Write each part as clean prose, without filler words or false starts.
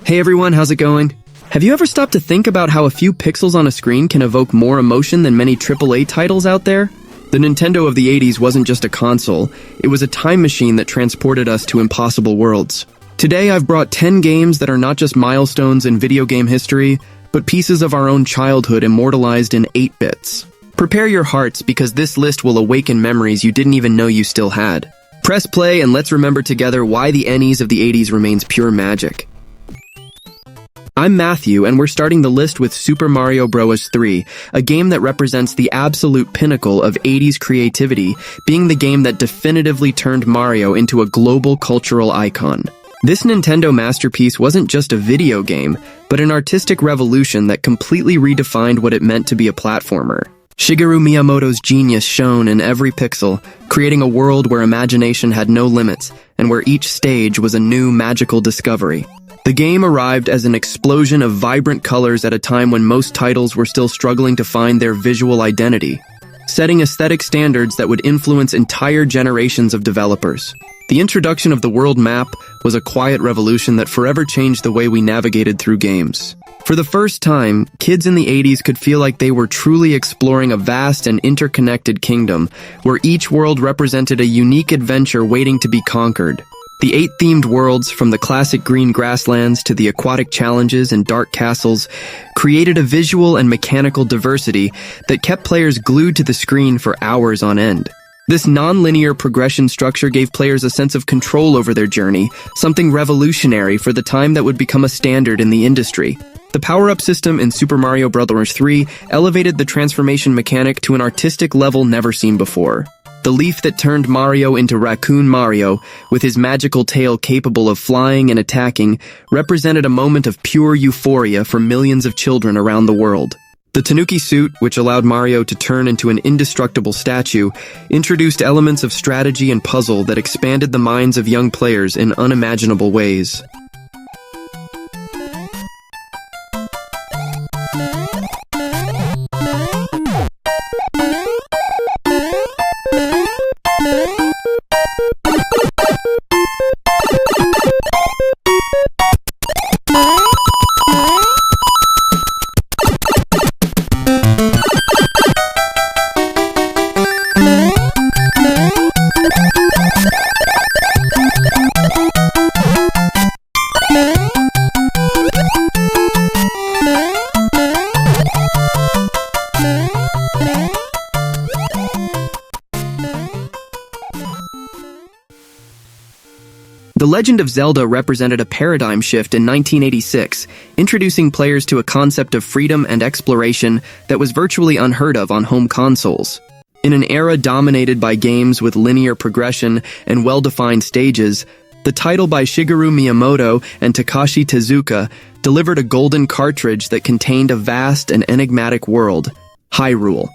Hey everyone, how's it going? Have you ever stopped to think about how a few pixels on a screen can evoke more emotion than many AAA titles out there? The Nintendo of the 80s wasn't just a console, it was a time machine that transported us to impossible worlds. Today I've brought 10 games that are not just milestones in video game history, but pieces of our own childhood immortalized in 8 bits. Prepare your hearts because this list will awaken memories you didn't even know you still had. Press play and let's remember together why the NES of the 80s remains pure magic. I'm Matthew, and we're starting the list with Super Mario Bros. 3, a game that represents the absolute pinnacle of 80s creativity, being the game that definitively turned Mario into a global cultural icon. This Nintendo masterpiece wasn't just a video game, but an artistic revolution that completely redefined what it meant to be a platformer. Shigeru Miyamoto's genius shone in every pixel, creating a world where imagination had no limits, and where each stage was a new magical discovery. The game arrived as an explosion of vibrant colors at a time when most titles were still struggling to find their visual identity, setting aesthetic standards that would influence entire generations of developers. The introduction of the world map was a quiet revolution that forever changed the way we navigated through games. For the first time, kids in the 80s could feel like they were truly exploring a vast and interconnected kingdom, where each world represented a unique adventure waiting to be conquered. The 8 themed worlds, from the classic green grasslands to the aquatic challenges and dark castles, created a visual and mechanical diversity that kept players glued to the screen for hours on end. This non-linear progression structure gave players a sense of control over their journey, something revolutionary for the time that would become a standard in the industry. The power-up system in Super Mario Bros. 3 elevated the transformation mechanic to an artistic level never seen before. The leaf that turned Mario into Raccoon Mario, with his magical tail capable of flying and attacking, represented a moment of pure euphoria for millions of children around the world. The Tanuki suit, which allowed Mario to turn into an indestructible statue, introduced elements of strategy and puzzle that expanded the minds of young players in unimaginable ways. The Legend of Zelda represented a paradigm shift in 1986, introducing players to a concept of freedom and exploration that was virtually unheard of on home consoles. In an era dominated by games with linear progression and well-defined stages, the title by Shigeru Miyamoto and Takashi Tezuka delivered a golden cartridge that contained a vast and enigmatic world, Hyrule.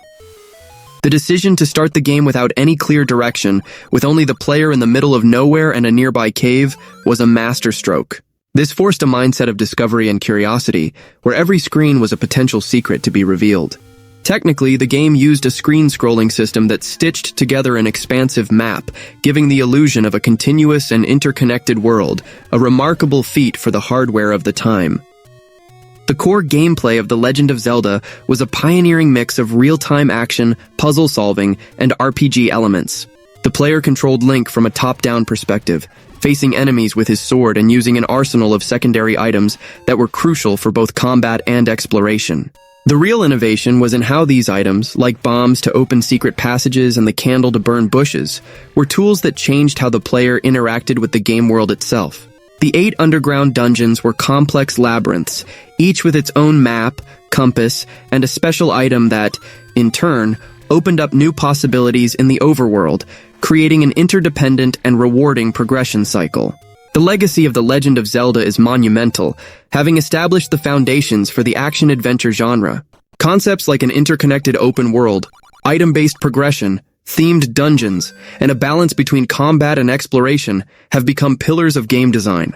The decision to start the game without any clear direction, with only the player in the middle of nowhere and a nearby cave, was a masterstroke. This forced a mindset of discovery and curiosity, where every screen was a potential secret to be revealed. Technically, the game used a screen-scrolling system that stitched together an expansive map, giving the illusion of a continuous and interconnected world, a remarkable feat for the hardware of the time. The core gameplay of The Legend of Zelda was a pioneering mix of real-time action, puzzle solving, and RPG elements. The player controlled Link from a top-down perspective, facing enemies with his sword and using an arsenal of secondary items that were crucial for both combat and exploration. The real innovation was in how these items, like bombs to open secret passages and the candle to burn bushes, were tools that changed how the player interacted with the game world itself. The 8 underground dungeons were complex labyrinths, each with its own map, compass, and a special item that, in turn, opened up new possibilities in the overworld, creating an interdependent and rewarding progression cycle. The legacy of The Legend of Zelda is monumental, having established the foundations for the action-adventure genre. Concepts like an interconnected open world, item-based progression, themed dungeons, and a balance between combat and exploration have become pillars of game design.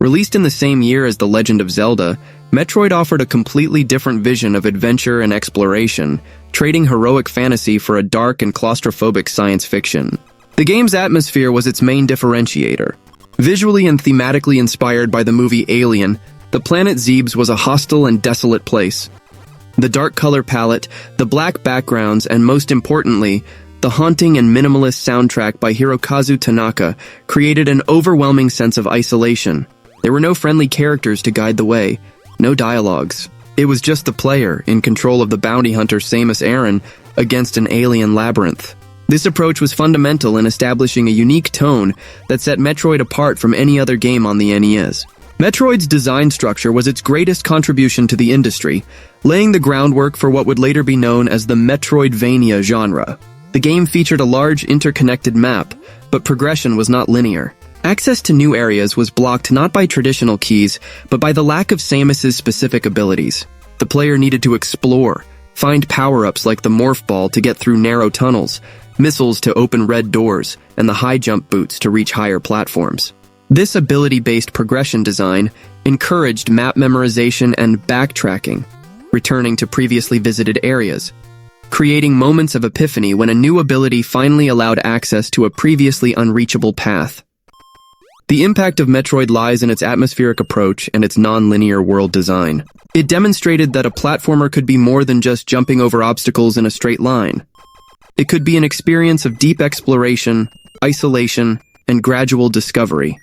Released in the same year as The Legend of Zelda, Metroid offered a completely different vision of adventure and exploration, trading heroic fantasy for a dark and claustrophobic science fiction. The game's atmosphere was its main differentiator. Visually and thematically inspired by the movie Alien, the planet Zebes was a hostile and desolate place. The dark color palette, the black backgrounds, and most importantly, the haunting and minimalist soundtrack by Hirokazu Tanaka created an overwhelming sense of isolation. There were no friendly characters to guide the way, no dialogues. It was just the player, in control of the bounty hunter Samus Aran, against an alien labyrinth. This approach was fundamental in establishing a unique tone that set Metroid apart from any other game on the NES. Metroid's design structure was its greatest contribution to the industry, laying the groundwork for what would later be known as the Metroidvania genre. The game featured a large interconnected map, but progression was not linear. Access to new areas was blocked not by traditional keys, but by the lack of Samus's specific abilities. The player needed to explore, find power-ups like the Morph Ball to get through narrow tunnels, missiles to open red doors, and the high jump boots to reach higher platforms. This ability-based progression design encouraged map memorization and backtracking, returning to previously visited areas, creating moments of epiphany when a new ability finally allowed access to a previously unreachable path. The impact of Metroid lies in its atmospheric approach and its non-linear world design. It demonstrated that a platformer could be more than just jumping over obstacles in a straight line. It could be an experience of deep exploration, isolation, and gradual discovery.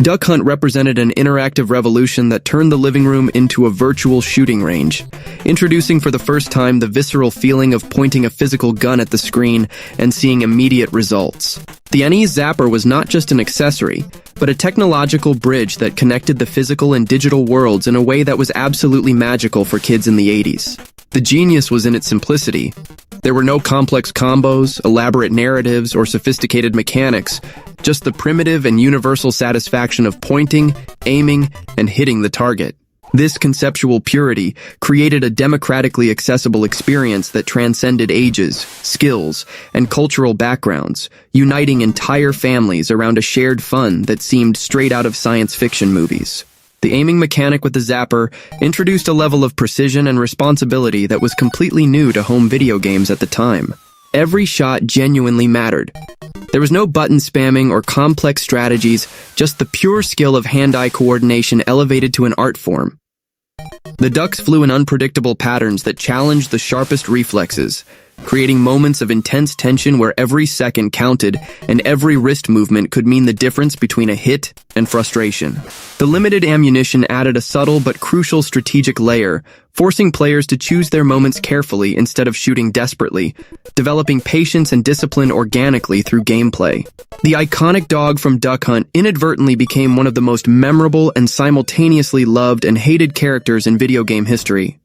Duck Hunt represented an interactive revolution that turned the living room into a virtual shooting range, introducing for the first time the visceral feeling of pointing a physical gun at the screen and seeing immediate results. The NES Zapper was not just an accessory, but a technological bridge that connected the physical and digital worlds in a way that was absolutely magical for kids in the 80s. The genius was in its simplicity. There were no complex combos, elaborate narratives, or sophisticated mechanics, just the primitive and universal satisfaction of pointing, aiming, and hitting the target. This conceptual purity created a democratically accessible experience that transcended ages, skills, and cultural backgrounds, uniting entire families around a shared fun that seemed straight out of science fiction movies. The aiming mechanic with the Zapper introduced a level of precision and responsibility that was completely new to home video games at the time. Every shot genuinely mattered. There was no button spamming or complex strategies, just the pure skill of hand-eye coordination elevated to an art form. The ducks flew in unpredictable patterns that challenged the sharpest reflexes, creating moments of intense tension where every second counted and every wrist movement could mean the difference between a hit and frustration. The limited ammunition added a subtle but crucial strategic layer, forcing players to choose their moments carefully instead of shooting desperately, developing patience and discipline organically through gameplay. The iconic dog from Duck Hunt inadvertently became one of the most memorable and simultaneously loved and hated characters in video game history.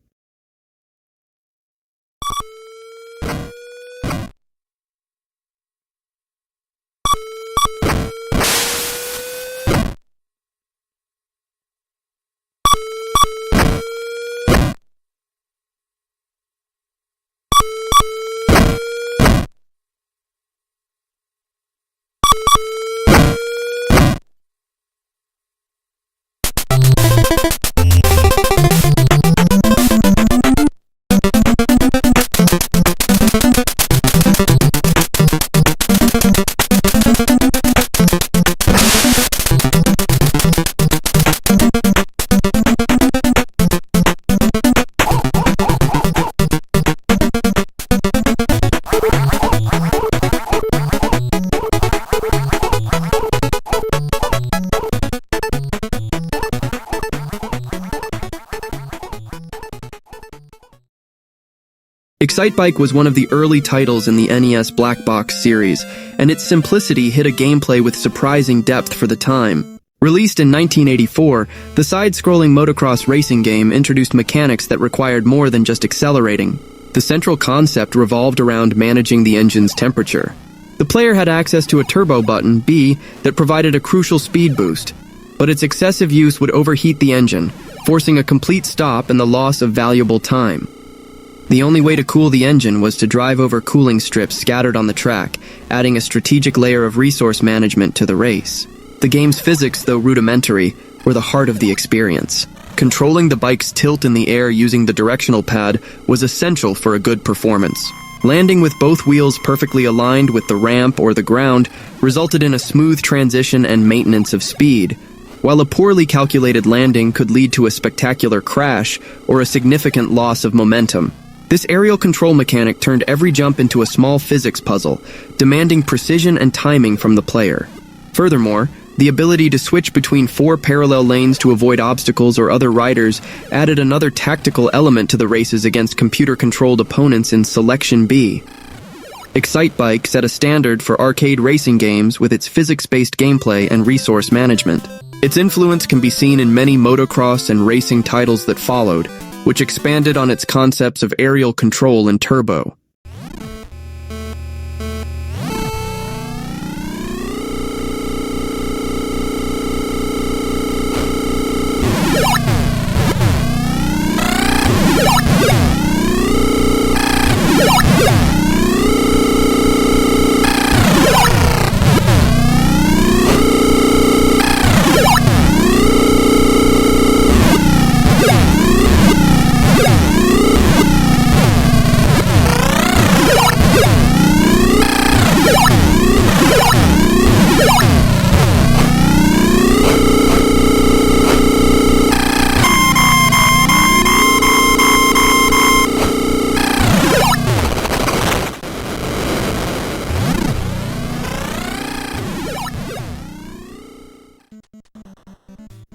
Excitebike was one of the early titles in the NES Black Box series, and its simplicity hid a gameplay with surprising depth for the time. Released in 1984, the side-scrolling motocross racing game introduced mechanics that required more than just accelerating. The central concept revolved around managing the engine's temperature. The player had access to a turbo button, B, that provided a crucial speed boost, but its excessive use would overheat the engine, forcing a complete stop and the loss of valuable time. The only way to cool the engine was to drive over cooling strips scattered on the track, adding a strategic layer of resource management to the race. The game's physics, though rudimentary, were the heart of the experience. Controlling the bike's tilt in the air using the directional pad was essential for a good performance. Landing with both wheels perfectly aligned with the ramp or the ground resulted in a smooth transition and maintenance of speed, while a poorly calculated landing could lead to a spectacular crash or a significant loss of momentum. This aerial control mechanic turned every jump into a small physics puzzle, demanding precision and timing from the player. Furthermore, the ability to switch between 4 parallel lanes to avoid obstacles or other riders added another tactical element to the races against computer-controlled opponents in Selection B. Excitebike set a standard for arcade racing games with its physics-based gameplay and resource management. Its influence can be seen in many motocross and racing titles that followed, which expanded on its concepts of aerial control and turbo.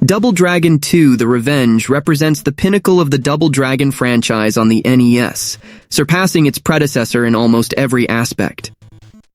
Double Dragon 2: The Revenge represents the pinnacle of the Double Dragon franchise on the NES, surpassing its predecessor in almost every aspect.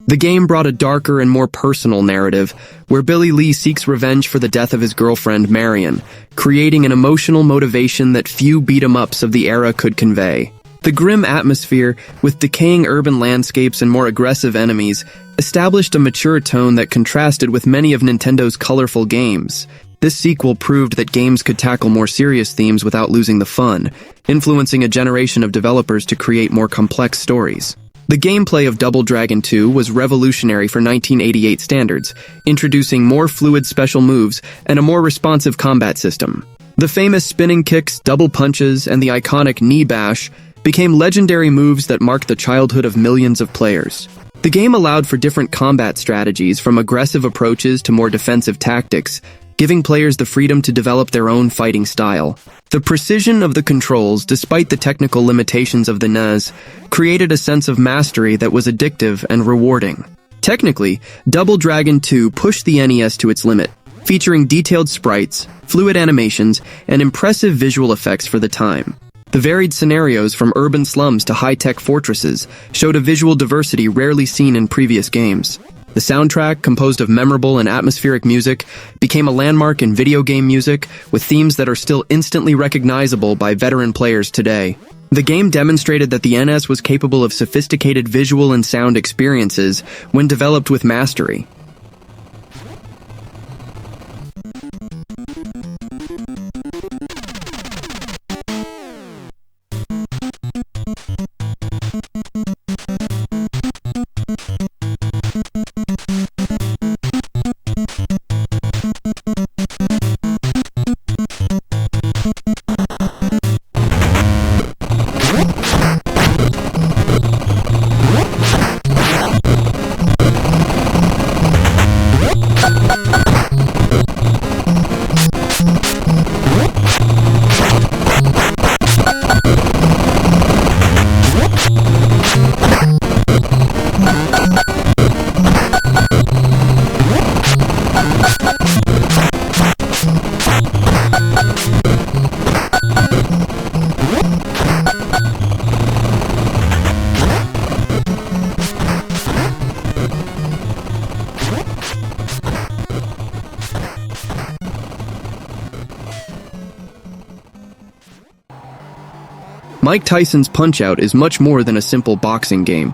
The game brought a darker and more personal narrative, where Billy Lee seeks revenge for the death of his girlfriend Marion, creating an emotional motivation that few beat-em-ups of the era could convey. The grim atmosphere, with decaying urban landscapes and more aggressive enemies, established a mature tone that contrasted with many of Nintendo's colorful games. This sequel proved that games could tackle more serious themes without losing the fun, influencing a generation of developers to create more complex stories. The gameplay of Double Dragon 2 was revolutionary for 1988 standards, introducing more fluid special moves and a more responsive combat system. The famous spinning kicks, double punches, and the iconic knee bash became legendary moves that marked the childhood of millions of players. The game allowed for different combat strategies, from aggressive approaches to more defensive tactics, giving players the freedom to develop their own fighting style. The precision of the controls, despite the technical limitations of the NES, created a sense of mastery that was addictive and rewarding. Technically, Double Dragon 2 pushed the NES to its limit, featuring detailed sprites, fluid animations, and impressive visual effects for the time. The varied scenarios, from urban slums to high-tech fortresses, showed a visual diversity rarely seen in previous games. The soundtrack, composed of memorable and atmospheric music, became a landmark in video game music, with themes that are still instantly recognizable by veteran players today. The game demonstrated that the NES was capable of sophisticated visual and sound experiences when developed with mastery. Mike Tyson's Punch-Out is much more than a simple boxing game.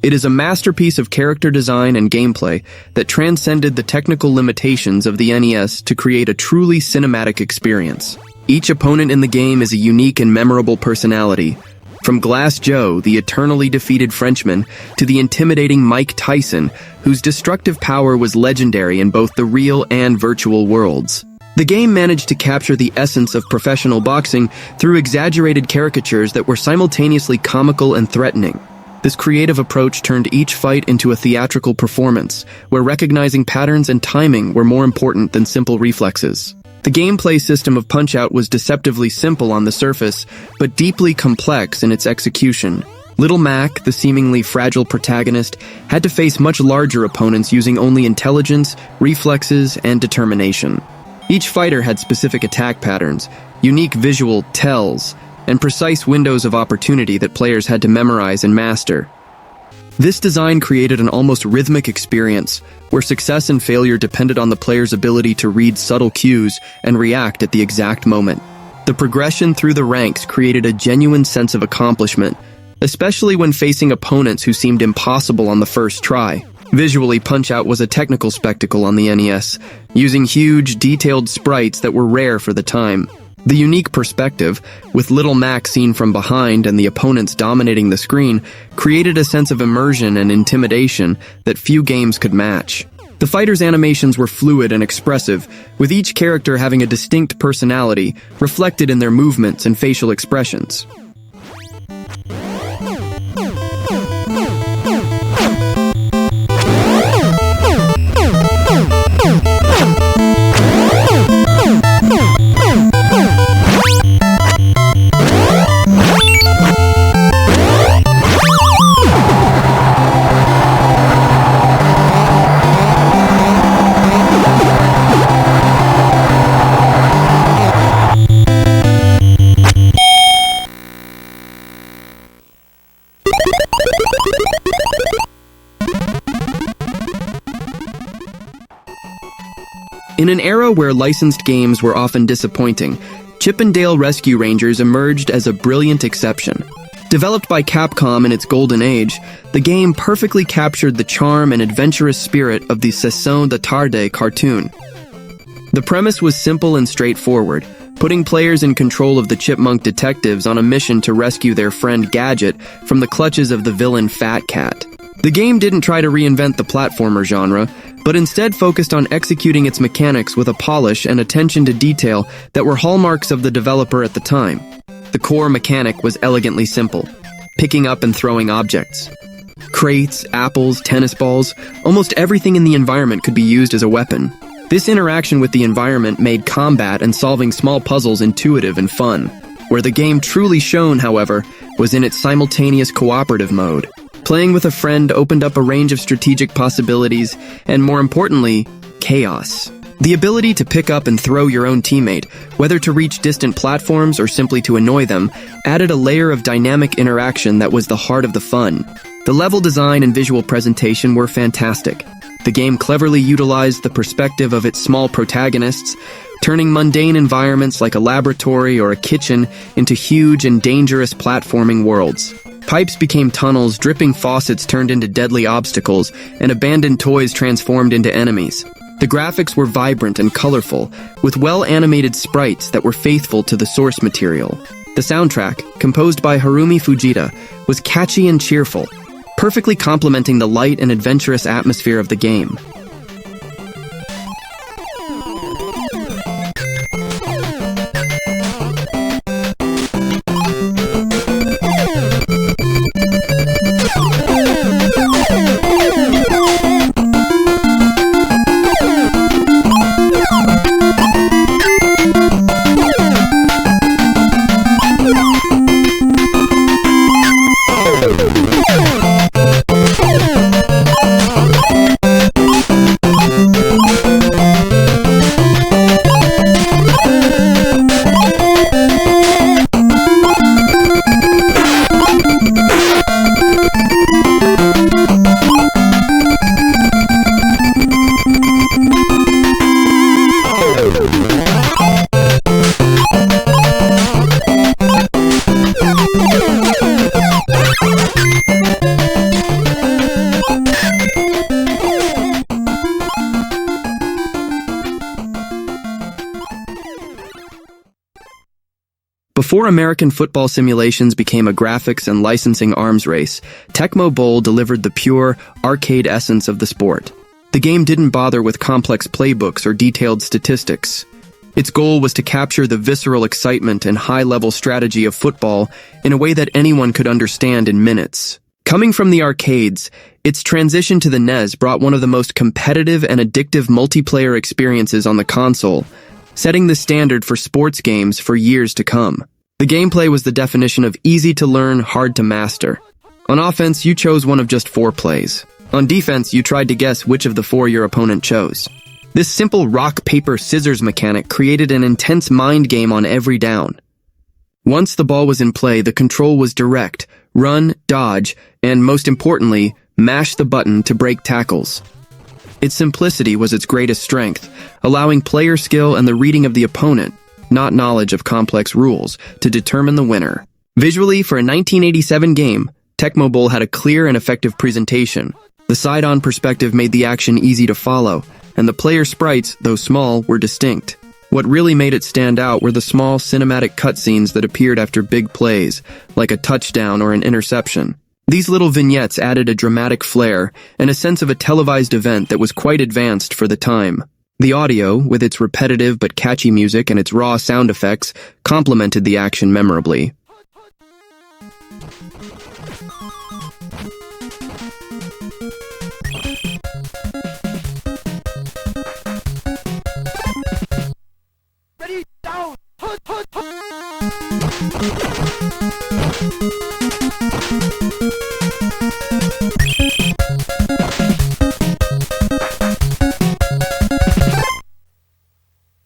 It is a masterpiece of character design and gameplay that transcended the technical limitations of the NES to create a truly cinematic experience. Each opponent in the game is a unique and memorable personality, from Glass Joe, the eternally defeated Frenchman, to the intimidating Mike Tyson, whose destructive power was legendary in both the real and virtual worlds. The game managed to capture the essence of professional boxing through exaggerated caricatures that were simultaneously comical and threatening. This creative approach turned each fight into a theatrical performance, where recognizing patterns and timing were more important than simple reflexes. The gameplay system of Punch-Out was deceptively simple on the surface, but deeply complex in its execution. Little Mac, the seemingly fragile protagonist, had to face much larger opponents using only intelligence, reflexes, and determination. Each fighter had specific attack patterns, unique visual tells, and precise windows of opportunity that players had to memorize and master. This design created an almost rhythmic experience, where success and failure depended on the player's ability to read subtle cues and react at the exact moment. The progression through the ranks created a genuine sense of accomplishment, especially when facing opponents who seemed impossible on the first try. Visually, Punch-Out was a technical spectacle on the NES, using huge, detailed sprites that were rare for the time. The unique perspective, with Little Mac seen from behind and the opponents dominating the screen, created a sense of immersion and intimidation that few games could match. The fighters' animations were fluid and expressive, with each character having a distinct personality, reflected in their movements and facial expressions. In an era where licensed games were often disappointing, Chip 'n Dale Rescue Rangers emerged as a brilliant exception. Developed by Capcom in its golden age, the game perfectly captured the charm and adventurous spirit of the Session de Tarde cartoon. The premise was simple and straightforward, putting players in control of the chipmunk detectives on a mission to rescue their friend Gadget from the clutches of the villain Fat Cat. The game didn't try to reinvent the platformer genre, but instead focused on executing its mechanics with a polish and attention to detail that were hallmarks of the developer at the time. The core mechanic was elegantly simple: picking up and throwing objects. Crates, apples, tennis balls, almost everything in the environment could be used as a weapon. This interaction with the environment made combat and solving small puzzles intuitive and fun. Where the game truly shone, however, was in its simultaneous cooperative mode. Playing with a friend opened up a range of strategic possibilities, and more importantly, chaos. The ability to pick up and throw your own teammate, whether to reach distant platforms or simply to annoy them, added a layer of dynamic interaction that was the heart of the fun. The level design and visual presentation were fantastic. The game cleverly utilized the perspective of its small protagonists, turning mundane environments like a laboratory or a kitchen into huge and dangerous platforming worlds. Pipes became tunnels, dripping faucets turned into deadly obstacles, and abandoned toys transformed into enemies. The graphics were vibrant and colorful, with well-animated sprites that were faithful to the source material. The soundtrack, composed by Harumi Fujita, was catchy and cheerful, perfectly complementing the light and adventurous atmosphere of the game. Before American football simulations became a graphics and licensing arms race, Tecmo Bowl delivered the pure, arcade essence of the sport. The game didn't bother with complex playbooks or detailed statistics. Its goal was to capture the visceral excitement and high-level strategy of football in a way that anyone could understand in minutes. Coming from the arcades, its transition to the NES brought one of the most competitive and addictive multiplayer experiences on the console, setting the standard for sports games for years to come. The gameplay was the definition of easy to learn, hard to master. On offense, you chose one of just 4 plays. On defense, you tried to guess which of the 4 your opponent chose. This simple rock, paper, scissors mechanic created an intense mind game on every down. Once the ball was in play, the control was direct: run, dodge, and most importantly, mash the button to break tackles. Its simplicity was its greatest strength, allowing player skill and the reading of the opponent, not knowledge of complex rules, to determine the winner. Visually, for a 1987 game, Tecmo Bowl had a clear and effective presentation. The side-on perspective made the action easy to follow, and the player sprites, though small, were distinct. What really made it stand out were the small cinematic cutscenes that appeared after big plays, like a touchdown or an interception. These little vignettes added a dramatic flair and a sense of a televised event that was quite advanced for the time. The audio, with its repetitive but catchy music and its raw sound effects, complemented the action memorably. Ready, down!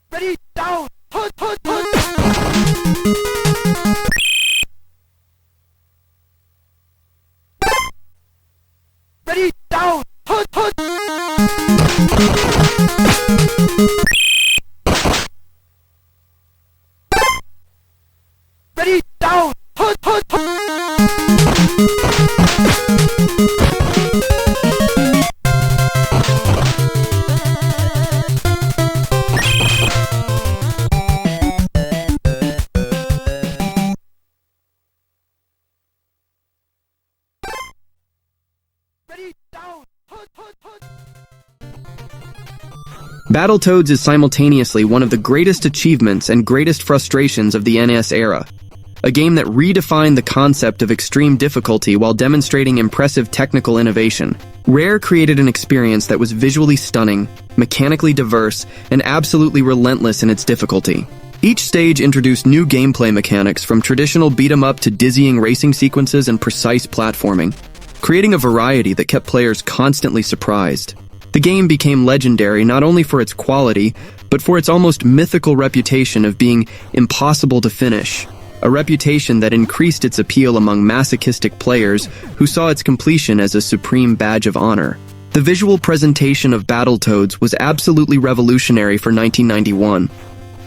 Ready, down! Ready, down! Ready, down! Ready, down! Battletoads is simultaneously one of the greatest achievements and greatest frustrations of the NES era. A game that redefined the concept of extreme difficulty while demonstrating impressive technical innovation. Rare created an experience that was visually stunning, mechanically diverse, and absolutely relentless in its difficulty. Each stage introduced new gameplay mechanics, from traditional beat-em-up to dizzying racing sequences and precise platforming, creating a variety that kept players constantly surprised. The game became legendary not only for its quality, but for its almost mythical reputation of being impossible to finish. A reputation that increased its appeal among masochistic players who saw its completion as a supreme badge of honor. The visual presentation of Battletoads was absolutely revolutionary for 1991,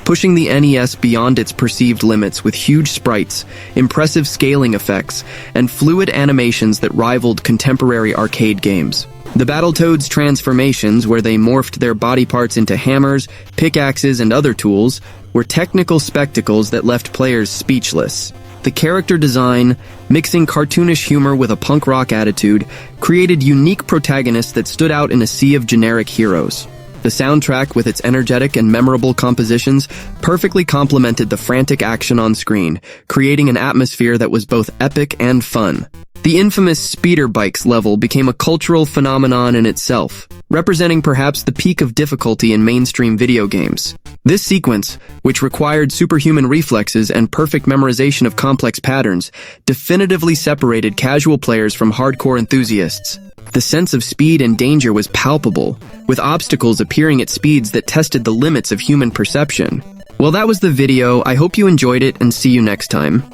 pushing the NES beyond its perceived limits with huge sprites, impressive scaling effects, and fluid animations that rivaled contemporary arcade games. The Battletoads transformations, where they morphed their body parts into hammers, pickaxes, and other tools, were technical spectacles that left players speechless. The character design, mixing cartoonish humor with a punk rock attitude, created unique protagonists that stood out in a sea of generic heroes. The soundtrack, with its energetic and memorable compositions, perfectly complemented the frantic action on screen, creating an atmosphere that was both epic and fun. The infamous speeder bikes level became a cultural phenomenon in itself, representing perhaps the peak of difficulty in mainstream video games. This sequence, which required superhuman reflexes and perfect memorization of complex patterns, definitively separated casual players from hardcore enthusiasts. The sense of speed and danger was palpable, with obstacles appearing at speeds that tested the limits of human perception. Well, that was the video. I hope you enjoyed it, and see you next time.